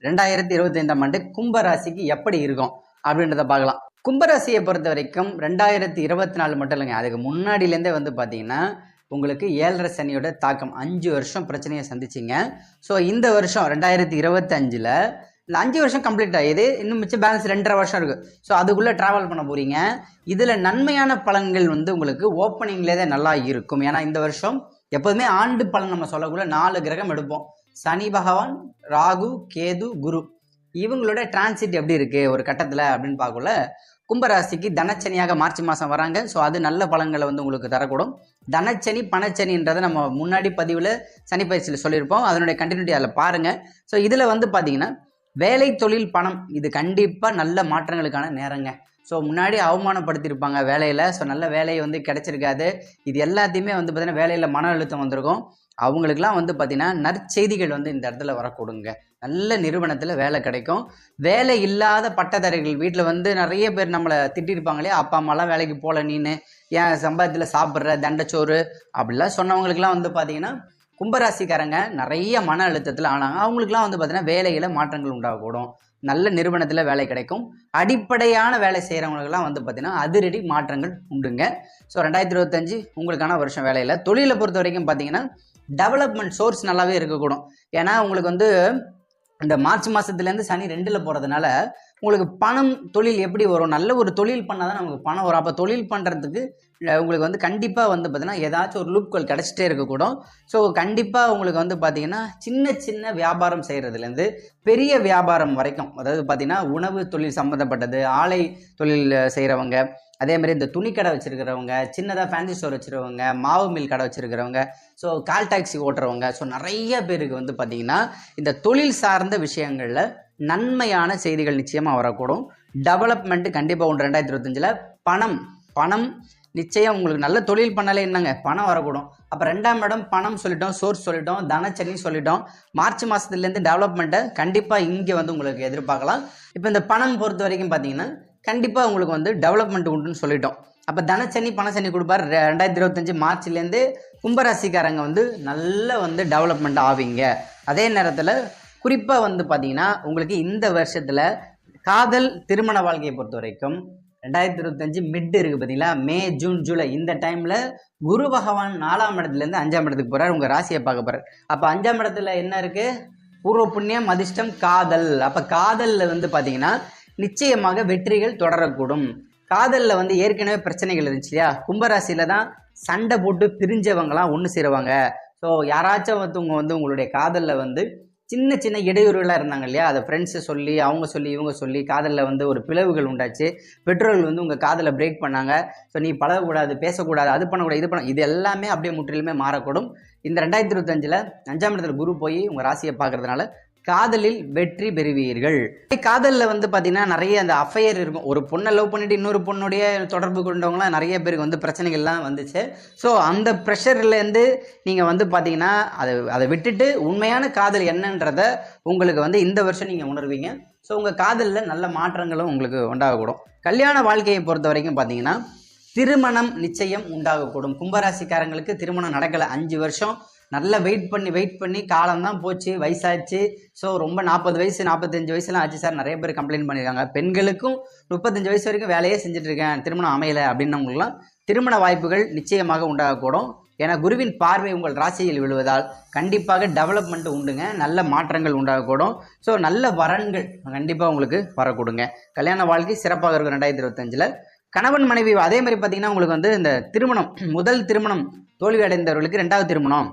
2025ஆம் ஆண்டு கும்பராசிக்கு எப்படி இருக்கும் அப்படின்றத பார்க்கலாம். கும்பராசியை பொறுத்த வரைக்கும் 2024 மட்டும் இல்லைங்க, அதுக்கு முன்னாடியிலேருந்தே வந்து பார்த்தீங்கன்னா உங்களுக்கு 7.5 சனியோட தாக்கம் 5 வருஷம் பிரச்சனையை சந்திச்சிங்க. ஸோ இந்த வருஷம் 2025ல் இந்த 5 வருஷம் கம்ப்ளீட் ஆகிது, இன்னும் மிச்சம் பேலன்ஸ் 2.5 வருஷம் இருக்குது. ஸோ அதுக்குள்ளே ட்ராவல் பண்ண போகிறீங்க. இதில் நன்மையான பலன்கள் வந்து உங்களுக்கு ஓப்பனிங்லேயே தான் நல்லா இருக்கும். ஏன்னா இந்த வருஷம் எப்போதுமே ஆண்டு பலன் நம்ம சொல்லக்குள்ள 4 கிரகம் எடுப்போம். சனி பகவான், ராகு, கேது, குரு, இவங்களோட டிரான்சிட் எப்படி இருக்குது ஒரு கட்டத்தில் அப்படின்னு பார்க்கல. கும்பராசிக்கு தனச்சனியாக மார்ச் மாதம் வராங்க. ஸோ அது நல்ல பலன்களை வந்து உங்களுக்கு தரக்கூடும். தனச்சனி பணச்சனின்றதை நம்ம முன்னாடி பதிவில் சனி பயிற்சியில் சொல்லியிருப்போம், அதனுடைய கண்டினியூட்டி அதில் பாருங்கள். ஸோ இதில் வந்து பார்த்தீங்கன்னா வேலை, தொழில், பணம் இது கண்டிப்பாக நல்ல மாற்றங்களுக்கான நேரங்க. ஸோ முன்னாடி அவமானப்படுத்தியிருப்பாங்க வேலையில். ஸோ நல்ல வேலையை வந்து கிடைச்சிருக்காது. இது எல்லாத்தையுமே வந்து பார்த்திங்கன்னா வேலையில் மன அழுத்தம் வந்திருக்கும். அவங்களுக்குலாம் வந்து பார்த்திங்கன்னா நற்செய்திகள் வந்து இந்த இடத்துல வரக்கூடுங்க. நல்ல நிறுவனத்தில் வேலை கிடைக்கும். வேலை இல்லாத பட்டதாரிகள் வீட்டில் வந்து நிறைய பேர் நம்மளை திட்டிருப்பாங்க இல்லையா, அப்பா அம்மாலாம் வேலைக்கு போகல, நீனு ஏன் சம்பாதத்தில் சாப்பிட்ற தண்டச்சோறு அப்படிலாம் சொன்னவங்களுக்குலாம் வந்து பார்த்திங்கன்னா கும்பராசிக்காரங்க நிறைய மன அழுத்தத்தில் ஆனாங்க. அவங்களுக்குலாம் வந்து பார்த்திங்கன்னா வேலையில் மாற்றங்கள் உண்டாகக்கூடும். நல்ல நிறுவனத்தில் வேலை கிடைக்கும். அடிப்படையான வேலை செய்கிறவங்களுக்குலாம் வந்து பார்த்திங்கன்னா அதிரடி மாற்றங்கள் உண்டுங்க. ஸோ 2025 உங்களுக்கான வருஷம். வேலையில் தொழிலை பொறுத்த வரைக்கும் பார்த்திங்கன்னா டெவலப்மெண்ட் சோர்ஸ் நல்லாவே இருக்கக்கூடும். ஏன்னா உங்களுக்கு வந்து இந்த மார்ச் மாதத்துலேருந்து சனி 2ல் போகிறதுனால உங்களுக்கு பணம், தொழில் எப்படி வரும், நல்ல ஒரு தொழில் பண்ணால் தான் நமக்கு பணம் வரும். அப்போ தொழில் பண்ணுறதுக்கு உங்களுக்கு வந்து கண்டிப்பாக வந்து பார்த்தீங்கன்னா ஏதாச்சும் ஒரு லூப்கள் கிடச்சிட்டே இருக்கக்கூடும். ஸோ கண்டிப்பாக உங்களுக்கு வந்து பார்த்திங்கன்னா சின்ன சின்ன வியாபாரம் செய்கிறதுலேருந்து பெரிய வியாபாரம் வரைக்கும், அதாவது பார்த்திங்கன்னா உணவு தொழில் சம்மந்தப்பட்டது, ஆலை தொழில் செய்கிறவங்க, அதே மாதிரி இந்த துணி கடை வச்சுருக்கிறவங்க, சின்னதாக ஃபேன்சி ஸ்டோர் வச்சுருக்கவங்க, மாவு மில் கடை வச்சுருக்கிறவங்க, ஸோ கால் டாக்ஸி ஓட்டுறவங்க, ஸோ நிறைய பேருக்கு வந்து பார்த்திங்கன்னா இந்த தொழில் சார்ந்த விஷயங்களில் நன்மையான செய்திகள் நிச்சயமாக வரக்கூடும். டெவலப்மெண்ட்டு கண்டிப்பாக உண்டு. 2025ல் பணம் நிச்சயம் உங்களுக்கு நல்ல தொழில் பண்ணாலே என்னங்க பணம் வரக்கூடும். அப்போ 2ஆம் இடம் பணம் சொல்லிட்டோம், சோர்ஸ் சொல்லிட்டோம், தனச்சனி சொல்லிட்டோம். மார்ச் மாதத்துலேருந்து டெவலப்மெண்ட்டை கண்டிப்பாக இங்கே வந்து உங்களுக்கு எதிர்பார்க்கலாம். இப்போ இந்த பணம் பொறுத்த வரைக்கும் பார்த்தீங்கன்னா கண்டிப்பாக உங்களுக்கு வந்து டெவலப்மெண்ட் உண்டுன்னு சொல்லிட்டோம். அப்போ தனச்சனி பணச்சனி கொடுப்பார். 2025 மார்ச்லேருந்து கும்பராசிக்காரங்க வந்து நல்ல வந்து டெவலப்மெண்ட் ஆவீங்க. அதே நேரத்தில் குறிப்பாக வந்து பார்த்தீங்கன்னா உங்களுக்கு இந்த வருஷத்தில் காதல், திருமண வாழ்க்கையை பொறுத்த வரைக்கும் 2025 மிட் இருக்குது பார்த்தீங்களா, மே, ஜூன், ஜூலை, இந்த டைமில் குரு பகவான் 4ஆம் இடத்துலேருந்து 5ஆம் இடத்துக்கு போகிறார். உங்கள் ராசியை பார்க்க போகிறார். அப்போ 5ஆம் இடத்துல என்ன இருக்குது, பூர்வ புண்ணியம், அதிர்ஷ்டம், காதல். அப்போ காதலில் வந்து பார்த்தீங்கன்னா நிச்சயமாக வெற்றிகள் தொடரக்கூடும். காதலில் வந்து ஏற்கனவே பிரச்சனைகள் இருந்துச்சு இல்லையா, கும்பராசியில் தான் சண்டை போட்டு பிரிஞ்சவங்களாம் ஒன்று சேருவாங்க. ஸோ யாராச்சும் ஒருத்தவங்க வந்து உங்களுடைய காதலில் வந்து சின்ன சின்ன இடையூறுகளாக இருந்தாங்க இல்லையா, அதை ஃப்ரெண்ட்ஸை சொல்லி, அவங்க சொல்லி, இவங்க சொல்லி காதலில் வந்து ஒரு பிளவுகள் உண்டாச்சு. பெற்றோர்கள் வந்து உங்கள் காதலை பிரேக் பண்ணாங்க. ஸோ நீ பழகக்கூடாது, பேசக்கூடாது, அது பண்ணக்கூடாது, இது பண்ண, இது எல்லாமே அப்படியே முற்றிலுமே மாறக்கூடும். இந்த 2025ல் 5ஆம் இடத்துல குரு போய் உங்கள் ராசியை பார்க்கறதுனால காதலில் வெற்றி பெறுவீர்கள். காதலில் வந்து பார்த்தீங்கன்னா நிறைய அந்த அஃபையர் இருக்கும். ஒரு பொண்ணை லவ் பண்ணிட்டு இன்னொரு பொண்ணுடைய தொடர்பு கொண்டவங்களாம் நிறைய பேருக்கு வந்து பிரச்சனைகள்லாம் வந்துச்சு. ஸோ அந்த ப்ரெஷர்லேருந்து நீங்கள் வந்து பார்த்தீங்கன்னா அதை விட்டுட்டு உண்மையான காதல் என்னன்றதை உங்களுக்கு வந்து இந்த வருஷம் நீங்கள் உணர்வீங்க. ஸோ உங்கள் காதலில் நல்ல மாற்றங்களும் உங்களுக்கு உண்டாகக்கூடும். கல்யாண வாழ்க்கையை பொறுத்த வரைக்கும் பார்த்தீங்கன்னா திருமணம் நிச்சயம் உண்டாகக்கூடும். கும்பராசிக்காரங்களுக்கு திருமணம் நடக்கலை 5 வருஷம் நல்லா வெயிட் பண்ணி காலம்தான் போச்சு, வயசாச்சு. ஸோ ரொம்ப 40 வயசு 45 வயசுலாம் ஆச்சு சார், நிறைய பேர் கம்ப்ளைண்ட் பண்ணியிருக்காங்க. பெண்களுக்கும் 35 வயசு வரைக்கும் வேலையே செஞ்சுட்டு இருக்கேன், திருமணம் அமையலை அப்படின்னவங்களுக்குலாம் திருமண வாய்ப்புகள் நிச்சயமாக உண்டாகக்கூடும். ஏன்னா குருவின் பார்வை உங்கள் ராசியில் விழுவதால் கண்டிப்பாக டெவலப்மெண்ட் உண்டுங்க, நல்ல மாற்றங்கள் உண்டாகக்கூடும். ஸோ நல்ல வரன்கள் கண்டிப்பாக உங்களுக்கு வரக்கூடுங்க. கல்யாண வாழ்க்கை சிறப்பாக இருக்கும் 2025ல். கணவன் மனைவி அதே மாதிரி பார்த்தீங்கன்னா உங்களுக்கு வந்து இந்த திருமணம், முதல் திருமணம் தோல்வி அடைந்தவர்களுக்கு 2வது திருமணம்,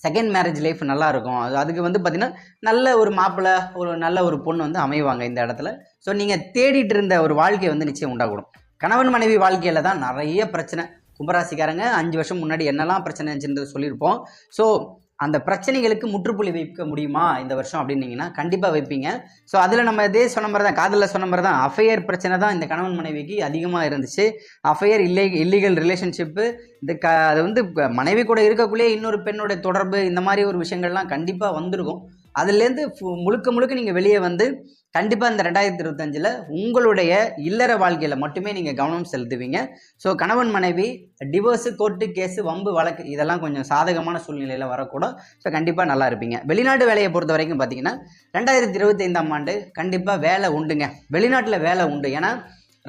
செகண்ட் மேரேஜ் லைஃப் நல்லா இருக்கும். அதுக்கு வந்து பார்த்தீங்கன்னா நல்ல ஒரு மாப்பிள்ளை, ஒரு நல்ல ஒரு பொண்ணு வந்து அமைவாங்க இந்த இடத்துல. ஸோ நீங்கள் தேடிட்டு இருந்த ஒரு வாழ்க்கை வந்து நிச்சயம் உண்டாகக்கூடும். கணவன் மனைவி வாழ்க்கையில் தான் நிறைய பிரச்சனை. கும்பராசிக்காரங்க 5 வருஷம் முன்னாடி என்னெல்லாம் பிரச்சனை இருந்துச்சுன்றது சொல்லியிருப்போம். ஸோ அந்த பிரச்சனைகளுக்கு முற்றுப்புள்ளி வைக்க முடியுமா இந்த வருஷம் அப்படின்னீங்கன்னா கண்டிப்பாக வைப்பீங்க. ஸோ அதில் நம்ம இதே சொன்ன மாதிரி தான், காதலில் சொன்ன மாதிரி தான், அஃபையர் பிரச்சனை தான் இந்த கணவன் மனைவிக்கு அதிகமாக இருந்துச்சு. அஃபையர் இல்லீகல் ரிலேஷன்ஷிப்பு, அது வந்து மனைவி கூட இருக்கக்குள்ளேயே இன்னொரு பெண்ணோட தொடர்பு, இந்த மாதிரி ஒரு விஷயங்கள்லாம் கண்டிப்பாக வந்திருக்கும். அதுலேருந்து முழுக்க நீங்கள் வெளியே வந்து கண்டிப்பாக இந்த 2025 உங்களுடைய இல்லற வாழ்க்கையில் மட்டுமே நீங்கள் கவனம் செலுத்துவீங்க. ஸோ கணவன் மனைவி டிவோர்ஸு, கோர்ட்டு கேஸு, வம்பு வழக்கு இதெல்லாம் கொஞ்சம் சாதகமான சூழ்நிலையில் வரக்கூடும். ஸோ கண்டிப்பாக நல்லா இருப்பீங்க. வெளிநாட்டு வேலையை பொறுத்த வரைக்கும் பார்த்தீங்கன்னா 2025ஆம் ஆண்டு கண்டிப்பாக வேலை உண்டுங்க. வெளிநாட்டில் வேலை உண்டு. ஏன்னா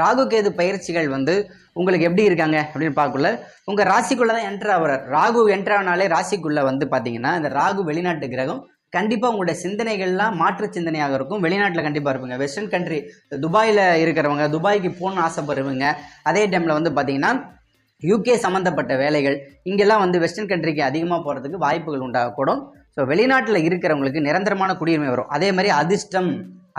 ராகு கேது பயிற்சிகள் வந்து உங்களுக்கு எப்படி இருக்காங்க அப்படின்னு பார்க்கல, உங்கள் ராசிக்குள்ளே தான் என்ட்ரு ஆகிறார். ராகு என்ட்ரு ஆனாலே ராசிக்குள்ளே வந்து பார்த்தீங்கன்னா இந்த ராகு வெளிநாட்டு கிரகம் கண்டிப்பாக உங்களுடைய சிந்தனைகள்லாம் மாற்று சிந்தனையாக இருக்கும். வெளிநாட்டில் கண்டிப்பாக இருப்பீங்க. வெஸ்டர்ன் கண்ட்ரி துபாயில் இருக்கிறவங்க, துபாய்க்கு போகணும்னு ஆசைப்படுறவங்க, அதே டைமில் வந்து பார்த்தீங்கன்னா யூகே சம்மந்தப்பட்ட வேலைகள் இங்கெல்லாம் வந்து வெஸ்டர்ன் கண்ட்ரிக்கு அதிகமாக போகிறதுக்கு வாய்ப்புகள் உண்டாகக்கூடும். ஸோ வெளிநாட்டில் இருக்கிறவங்களுக்கு நிரந்தரமான குடியுரிமை வரும். அதே மாதிரி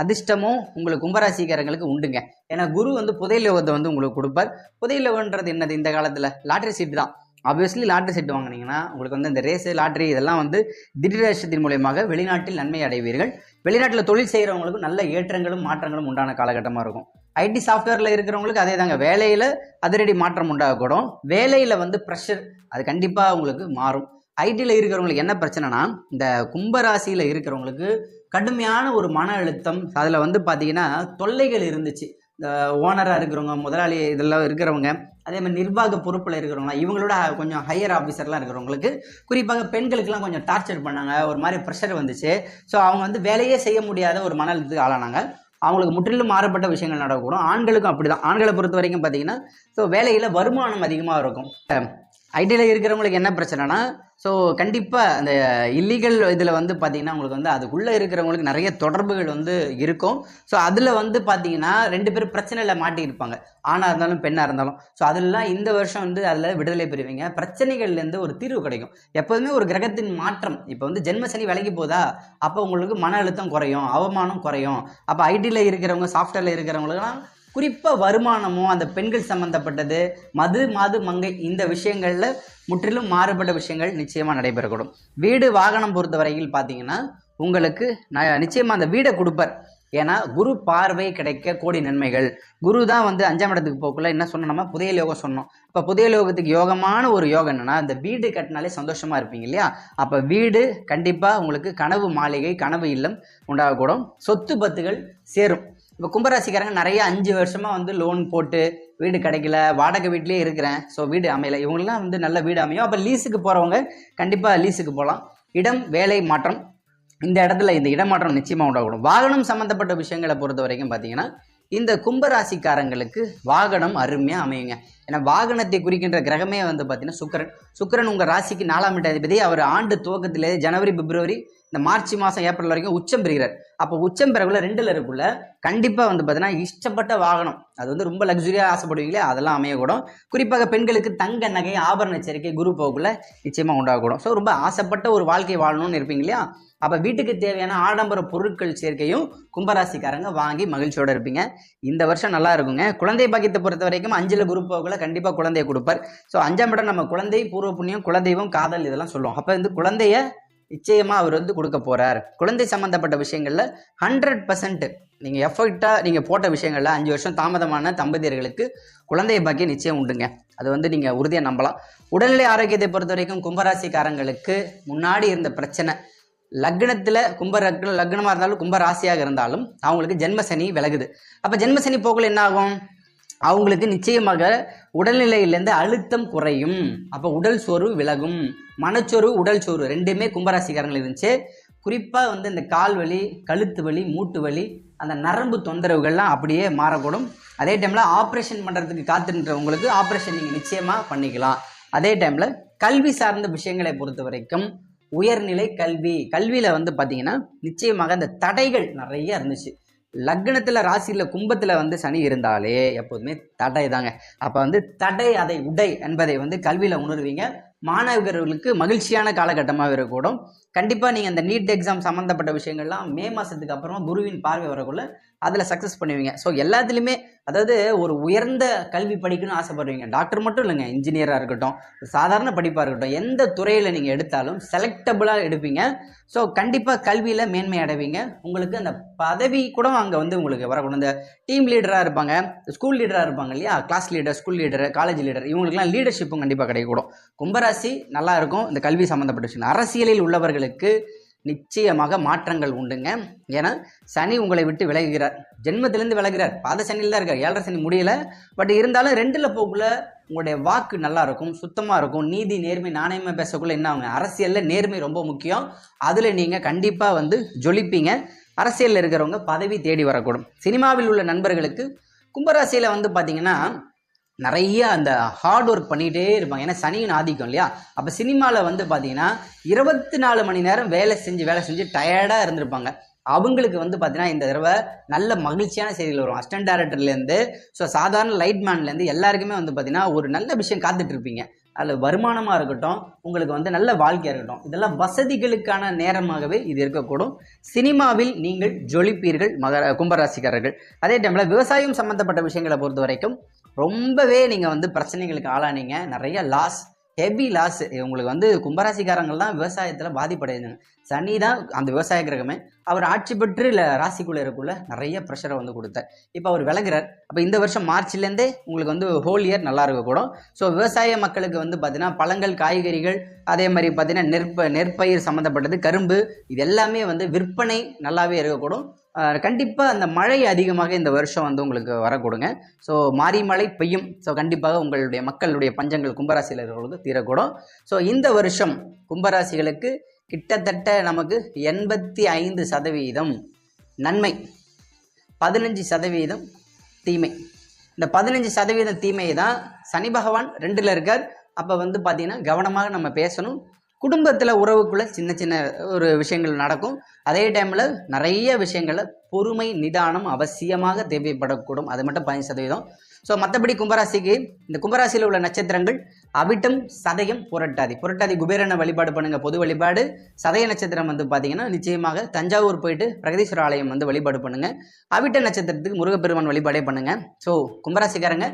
அதிர்ஷ்டமும் உங்களுக்கு கும்பராசிக்காரங்களுக்கு உண்டுங்க. ஏன்னா குரு வந்து புதையல் யோகத்தை வந்து உங்களுக்கு கொடுப்பார். புதையல் யோகன்றது என்னது? இந்த காலத்தில் லாட்ரி சீட்டு தான். ஆப்வியஸ்லி லாட்ரி சீட்டு வாங்கினீங்கன்னா உங்களுக்கு வந்து இந்த ரேஸு, லாட்ரி இதெல்லாம் வந்து திடீரேஷத்தின் மூலியமாக வெளிநாட்டில் நன்மை அடைவீர்கள். வெளிநாட்டில் தொழில் செய்கிறவங்களுக்கு நல்ல ஏற்றங்களும் மாற்றங்களும் உண்டான காலகட்டமாக இருக்கும். ஐடி சாஃப்ட்வேரில் இருக்கிறவங்களுக்கு அதே தாங்க, வேலையில் அதிரடி மாற்றம் உண்டாகக்கூடும். வேலையில் வந்து ப்ரெஷர் அது கண்டிப்பாக உங்களுக்கு மாறும். ஐடியில் இருக்கிறவங்களுக்கு என்ன பிரச்சனைனா, இந்த கும்பராசியில் இருக்கிறவங்களுக்கு கடுமையான ஒரு மன அழுத்தம், அதில் வந்து பார்த்தீங்கன்னா தொல்லைகள் இருந்துச்சு. இந்த ஓனராக இருக்கிறவங்க, முதலாளி இதெல்லாம் இருக்கிறவங்க, அதே மாதிரி நிர்வாக பொறுப்பில் இருக்கிறவங்க, இவங்களோட கொஞ்சம் ஹையர் ஆஃபீஸர்லாம் இருக்கிறவங்களுக்கு, குறிப்பாக பெண்களுக்கெல்லாம் கொஞ்சம் டார்ச்சர் பண்ணாங்க, ஒரு மாதிரி ப்ரெஷர் வந்துச்சு. ஸோ அவங்க வந்து வேலையே செய்ய முடியாத ஒரு மன அழுத்தத்துக்கு ஆளானாங்க. அவங்களுக்கு முற்றிலும் மாறுபட்ட விஷயங்கள் நடக்கக்கூடும். ஆண்களுக்கும் அப்படி தான். ஆண்களை பொறுத்த வரைக்கும் பார்த்தீங்கன்னா ஸோ வேலையில் வருமானம் அதிகமாக இருக்கும். ஐடியில் இருக்கிறவங்களுக்கு என்ன பிரச்சனைனா, ஸோ கண்டிப்பாக அந்த இல்லீகல் இதில் வந்து பார்த்திங்கன்னா உங்களுக்கு வந்து அதுக்குள்ளே இருக்கிறவங்களுக்கு நிறைய தொடர்புகள் வந்து இருக்கும். ஸோ அதில் வந்து பார்த்திங்கன்னா 2 பேரும் பிரச்சனையில் மாட்டியிருப்பாங்க, ஆணாக இருந்தாலும் பெண்ணாக இருந்தாலும். ஸோ அதெல்லாம் இந்த வருஷம் வந்து அதில் விடுதலை பெறுவீங்க. பிரச்சனைகள்லேருந்து ஒரு தீர்வு கிடைக்கும். எப்போதுமே ஒரு கிரகத்தின் மாற்றம், இப்போ வந்து ஜென்மசனி விலகி போதா, அப்போ உங்களுக்கு மன அழுத்தம் குறையும், அவமானம் குறையும். அப்போ ஐடியில் இருக்கிறவங்க, சாஃப்ட்வேரில் இருக்கிறவங்களுக்குலாம் குறிப்பாக வருமானமும் அந்த பெண்கள் சம்மந்தப்பட்டது, மாது மங்கை இந்த விஷயங்களில் முற்றிலும் மாறுபட்ட விஷயங்கள் நிச்சயமாக நடைபெறக்கூடும். வீடு வாகனம் பொறுத்த வரையில் பார்த்தீங்கன்னா உங்களுக்கு நிச்சயமாக அந்த வீடை கொடுப்பார். ஏன்னா குரு பார்வை கிடைக்க கோடி நன்மைகள். குரு தான் வந்து 5ஆம் இடத்துக்கு போக்குள்ள என்ன சொன்னோம், நம்ம புதையல் யோகம் சொன்னோம். இப்போ புதையல் யோகத்துக்கு யோகமான ஒரு யோகம் என்னன்னா, இந்த வீடு கட்டினாலே சந்தோஷமா இருப்பீங்க இல்லையா? அப்போ வீடு கண்டிப்பாக உங்களுக்கு கனவு மாளிகை, கனவு இல்லம் உண்டாகக்கூடும். சொத்து பத்துகள் சேரும். இப்போ கும்பராசிக்காரங்க நிறைய 5 வருஷமாக வந்து லோன் போட்டு வீடு கிடைக்கல, வாடகை வீட்லேயே இருக்கிறேன், ஸோ வீடு அமையலை, இவங்கெல்லாம் வந்து நல்ல வீடு அமையும். அப்போ லீஸுக்கு போகிறவங்க கண்டிப்பாக லீஸுக்கு போகலாம். இடம் வேலை மாற்றம், இந்த இடத்துல இந்த இடமாற்றம் நிச்சயமாக உண்டாகணும். வாகனம் சம்மந்தப்பட்ட விஷயங்களை பொறுத்த வரைக்கும் பார்த்தீங்கன்னா இந்த கும்பராசிக்காரங்களுக்கு வாகனம் அருமையாக அமையுங்க. ஏன்னா வாகனத்தை குறிக்கின்ற கிரகமே வந்து பார்த்தீங்கன்னா சுக்கிரன் உங்கள் ராசிக்கு 4ஆம் இட அதிபதி. அவர் ஆண்டு துவக்கத்திலே ஜனவரி, பிப்ரவரி, இந்த மார்ச் மாதம், ஏப்ரல் வரைக்கும் உச்சம் பெறுகிறார். அப்போ உச்சம் பெறக்குள்ள 2ல் இருக்குள்ள கண்டிப்பாக வந்து பார்த்தீங்கன்னா இஷ்டப்பட்ட வாகனம், அது வந்து ரொம்ப லக்ஸுரியாக ஆசைப்படுவீங்களே, அதெல்லாம் அமையக்கூடும். குறிப்பாக பெண்களுக்கு தங்க நகை, ஆபரண எச்சரிக்கை குரு போக்குள்ள நிச்சயமாக உண்டாகக்கூடும். ஸோ ரொம்ப ஆசைப்பட்ட ஒரு வாழ்க்கை வாழணும்னு இருப்பீங்க இல்லையா? அப்போ வீட்டுக்கு தேவையான ஆடம்பர பொருட்கள் சேர்க்கையும் கும்பராசிக்காரங்க வாங்கி மகிழ்ச்சியோடு இருப்பீங்க. இந்த வருஷம் நல்லா இருக்குங்க. குழந்தை பாக்கியத்தை பொறுத்த வரைக்கும் 5ல் குரு போக்குள்ள கண்டிப்பாக குழந்தையை கொடுப்பார். ஸோ 5ஆம் இடம் நம்ம குழந்தை, பூர்வ புண்ணியம், குலதெய்வம், காதல் இதெல்லாம் சொல்லுவோம். அப்போ வந்து குழந்தைய நிச்சயமாக அவர் வந்து கொடுக்க போகிறார். குழந்தை சம்மந்தப்பட்ட விஷயங்களில் 100% நீங்கள் எஃபர்ட்டாக நீங்கள் போட்ட விஷயங்களில் 5 வருஷம் தாமதமான தம்பதியர்களுக்கு குழந்தைய பாக்கியம் நிச்சயம் உண்டுங்க. அது வந்து நீங்கள் உறுதியாக நம்பலாம். உடல்நிலை ஆரோக்கியத்தை பொறுத்த வரைக்கும் கும்பராசிக்காரங்களுக்கு முன்னாடி இருந்த பிரச்சனை, லக்னத்தில் லக்னமாக இருந்தாலும் கும்பராசியாக இருந்தாலும் அவங்களுக்கு ஜென்மசனி விலகுது. அப்போ ஜென்மசனி போக்குல என்ன ஆகும்? அவங்களுக்கு நிச்சயமாக உடல்நிலையிலேருந்து அழுத்தம் குறையும். அப்போ உடல் சோர்வு விலகும். மனச்சோர்வு, உடல் சோர்வு 2மே கும்பராசிக்காரங்கள் இருந்துச்சு. குறிப்பாக வந்து இந்த கால் வலி, கழுத்து வலி, மூட்டு வலி, அந்த நரம்பு தொந்தரவுகள்லாம் அப்படியே மாறக்கூடும். அதே டைமில் ஆப்ரேஷன் பண்ணுறதுக்கு காத்துன்றவங்களுக்கு ஆப்ரேஷன் நீங்கள் நிச்சயமாக பண்ணிக்கலாம். அதே டைமில் கல்வி சார்ந்த விஷயங்களை பொறுத்த வரைக்கும் உயர்நிலை கல்வியில் வந்து பார்த்தீங்கன்னா நிச்சயமாக அந்த தடைகள் நிறைய இருந்துச்சு. லக்னத்தில், ராசியில், கும்பத்தில் வந்து சனி இருந்தாலே எப்போதுமே தடை தாங்க. அப்போ வந்து தடை அதை உடை என்பதை வந்து கல்வியில் உணர்வீங்க. மாணவர்களுக்கு மகிழ்ச்சியான காலகட்டமாக இருக்கக்கூடும். கண்டிப்பாக நீங்கள் அந்த நீட் எக்ஸாம் சம்மந்தப்பட்ட விஷயங்கள்லாம் மே மாதத்துக்கு அப்புறமா குருவின் பார்வை வரக்குள்ள அதில் சக்ஸஸ் பண்ணுவீங்க. ஸோ எல்லாத்துலேயுமே அதாவது ஒரு உயர்ந்த கல்வி படிக்கணும்னு ஆசைப்படுவீங்க. டாக்டர் மட்டும் இல்லைங்க, இன்ஜினியராக இருக்கட்டும், சாதாரண படிப்பாக இருக்கட்டும், எந்த துறையில் நீங்கள் எடுத்தாலும் செலக்டபுளாக எடுப்பீங்க. ஸோ கண்டிப்பாக கல்வியில் மேன்மை அடைவீங்க. உங்களுக்கு அந்த பதவி கூட அங்கே வந்து உங்களுக்கு வரக்கூடும். இந்த டீம் லீடராக இருப்பாங்க, ஸ்கூல் லீடராக இருப்பாங்க இல்லையா, class leader, school leader, college leader, இவங்களுக்குலாம் லீடர்ஷிப்பும் கண்டிப்பாக கிடைக்கக்கூடும். கும்பராசி நல்லா இருக்கும் இந்த கல்வி சம்மந்தப்பட்ட விஷயம். அரசியலில் உள்ளவர்களுக்கு நிச்சயமாக மாற்றங்கள் உண்டுங்க. ஏன்னா சனி உங்களை விட்டு விலகுகிறார், ஜென்மத்திலேருந்து விலகுறார், பாத சனியில் தான் இருக்கார், 7.5 சனி முடியல. பட் இருந்தாலும் 2ல் போக்குள்ள உங்களுடைய வாக்கு நல்லா இருக்கும், சுத்தமாக இருக்கும், நீதி நேர்மை நாணயமாக பேசக்குள்ள என்ன ஆகுங்க, அரசியலில் நேர்மை ரொம்ப முக்கியம். அதில் நீங்கள் கண்டிப்பாக வந்து ஜொலிப்பீங்க. அரசியலில் இருக்கிறவங்க பதவி தேடி வரக்கூடும். சினிமாவில் உள்ள நண்பர்களுக்கு கும்பராசியில் வந்து பார்த்தீங்கன்னா நிறைய அந்த ஹார்ட் ஒர்க் பண்ணிகிட்டே இருப்பாங்க. ஏன்னா சனியின் ஆதிக்கம் இல்லையா. அப்போ சினிமாவில் வந்து பார்த்தீங்கன்னா 24 மணி நேரம் வேலை செஞ்சு டயர்டாக இருந்திருப்பாங்க. அவங்களுக்கு வந்து பார்த்தீங்கன்னா இந்த தடவை நல்ல மகிழ்ச்சியான செய்திகள் வரும். அசிஸ்டன்ட் டைரக்டர்லேருந்து சாதாரண லைட் மேன்லேருந்து எல்லாருக்குமே வந்து பார்த்தீங்கன்னா ஒரு நல்ல விஷயம் காத்துட்டு இருப்பீங்க. அதில் வருமானமாக இருக்கட்டும், உங்களுக்கு வந்து நல்ல வாழ்க்கையாக இருக்கட்டும், இதெல்லாம் வசதிகளுக்கான நேரமாகவே இது இருக்கக்கூடும். சினிமாவில் நீங்கள் ஜொலிப்பீர்கள் கும்பராசிக்காரர்கள். அதே டைமில் விவசாயம் சம்மந்தப்பட்ட விஷயங்களை பொறுத்த வரைக்கும் ரொம்பவே நீங்கள் வந்து பிரச்சனைகளுக்கு ஆளானீங்க. நிறைய லாஸ், ஹெவி லாஸ். உங்களுக்கு வந்து கும்பராசிக்காரங்கள் தான் விவசாயத்தில் பாதிப்படையுதுங்க. சனி தான் அந்த விவசாய கிரகமே. அவர் ஆட்சி பெற்று இல்லை ராசிக்குள்ளே இருக்குள்ள நிறைய ப்ரெஷரை வந்து கொடுத்தார். இப்போ அவர் விலகுறார். அப்போ இந்த வருஷம் மார்ச்லேருந்தே உங்களுக்கு வந்து ஹோல் இயர் நல்லா இருக்கக்கூடும். ஸோ விவசாய மக்களுக்கு வந்து பார்த்தீங்கன்னா பழங்கள், காய்கறிகள், அதே மாதிரி பார்த்தீங்கன்னா நெற்பயிர் சம்மந்தப்பட்டது, கரும்பு, இது எல்லாமே வந்து விற்பனை நல்லாவே இருக்கக்கூடும். கண்டிப்பாக அந்த மழை அதிகமாக இந்த வருஷம் வந்து உங்களுக்கு வரக்கூடுங்க. ஸோ மாறி மழை பெய்யும். ஸோ கண்டிப்பாக உங்களுடைய மக்களுடைய பஞ்சங்கள் கும்பராசியில் இருக்கிறவங்களுக்கு தீரக்கூடும். ஸோ இந்த வருஷம் கும்பராசிகளுக்கு கிட்டத்தட்ட நமக்கு 85% நன்மை, 15% தீமை. இந்த 15% தீமையை தான் சனி பகவான் 2ல் இருக்கார். அப்போ வந்து பார்த்தீங்கன்னா கவனமாக நம்ம பேசணும். குடும்பத்தில் உறவுக்குள்ளே சின்ன சின்ன ஒரு விஷயங்கள் நடக்கும். அதே டைமில் நிறைய விஷயங்களில் பொறுமை நிதானம் அவசியமாக தேவைப்படக்கூடும். அது மட்டும் 15%. ஸோ மற்றபடி கும்பராசிக்கு இந்த கும்பராசியில் உள்ள நட்சத்திரங்கள் அவிட்டம், சதயம், புரட்டாதி குபேரனை வழிபாடு பண்ணுங்கள், பொது வழிபாடு. சதய நட்சத்திரம் வந்து பார்த்தீங்கன்னா நிச்சயமாக தஞ்சாவூர் போயிட்டு பிரகதீஸ்வரர் ஆலயம் வந்து வழிபாடு பண்ணுங்கள். அவிட்ட நட்சத்திரத்துக்கு முருகப்பெருமான் வழிபாடே பண்ணுங்கள். ஸோ கும்பராசிக்காரங்க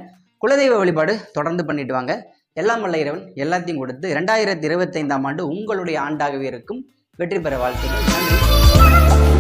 குலதெய்வ வழிபாடு தொடர்ந்து பண்ணிட்டு வாங்க. எல்லாம் வல்ல இறைவன் எல்லாத்தையும் கொடுத்து 2025 ஆண்டு உங்களுடைய ஆண்டாகவே இருக்கும். வெற்றி பெற வாழ்த்துக்கள். நன்றி.